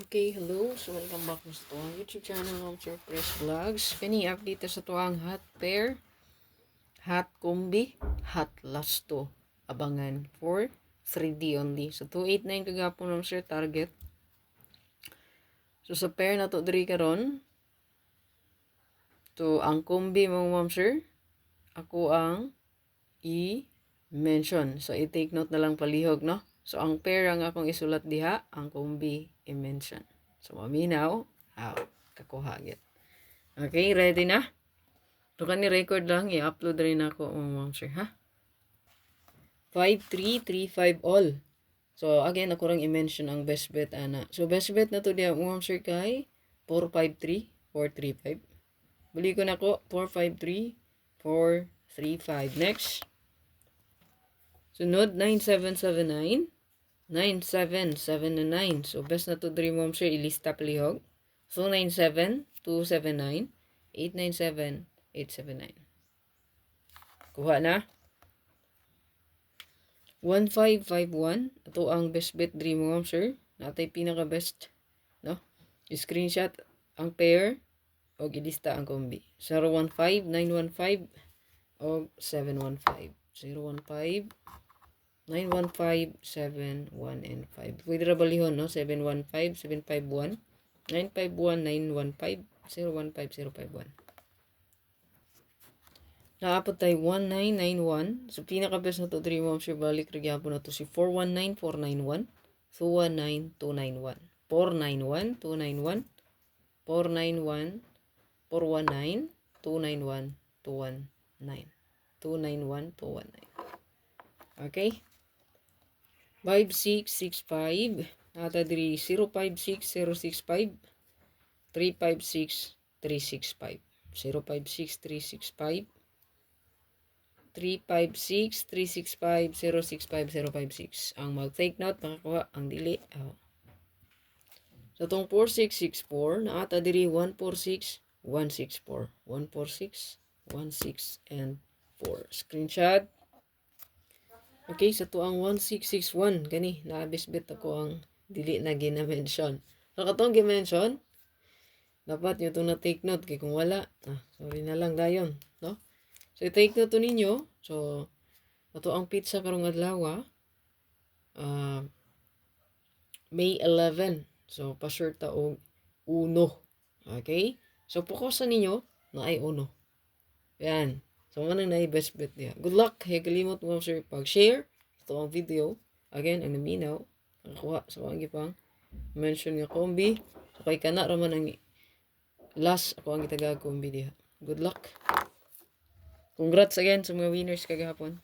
Okay, hello. So, welcome back sa tuwang YouTube channel ng Surprise Vlogs. Kani update sa tuwang hot pair, hot combi, hot lasto. Abangan for 3D only. So, 289 kagapon ng sir target. So, sa pair na to diri karon. To ang combi mo ma'am sir. Ako ang i-mention. So, i-take note na lang palihog, no? So, ang pair ang akong isulat diha, ang combi i-mention. So, maminaw, kakuha agad. Okay, ready na? Ito ka ni-record lang, i-upload rin ako, ma'am sir, ha? 5335 all. So, again, ako lang i-mention ang best bet, ana. So, best bet na to diya, ma'am sir, kay 453, 435. Bali ko na ko, 453, 435. Next. Sunod, 9779. 9779. So, best na to dream mom sir, ilista palihog. So, 97279, 897, 879. Kuha na. 1551. Ito ang best bet dream mom sir. Natay pinaka best. No? I-screenshot ang pair o ilista ang kombi. 015, 915 o 715. 015, 915, 7, 1, and 5. Pwede ra balihon, no? 715, 751, 951, 915, 015, 051. Naapot tayo 1991. So, pinaka-best na to 3 mom sure balik. Nagyapo na to si 419, 491, 219, 291. 491, 291, 491, 419, 291, 219. 291, 219. Okay? 5665. Nata diri 056065 356 365. 056 365 356 365 065 056. Ang mag-take note makakuha ang dili. So tong 4664 naata diri 146 164 146 16 and 4. Screenshot. Okay, sa tuang 1661 gani na-best-bet ako ang dili na gina-mention. So katong gi-mention, dapat nyo itong na-take note kay kung wala, sorry na lang dayon, no? So i-take note to ninyo. So ato ang pizza karong adlaw, May 11. So pa-sure ta og 1. Okay? So fokusan ninyo na ay 1. Yan. So, manang na best bet niya. Good luck. Hey, kalimot mo sir pag-share ito ang video. Again, ang naminaw. Nakakuha sa mga gipang mention nga kombi. So, kay kana raman ang last ako ang itagag kombi diha. Good luck. Congrats again sa mga winners kagahapon.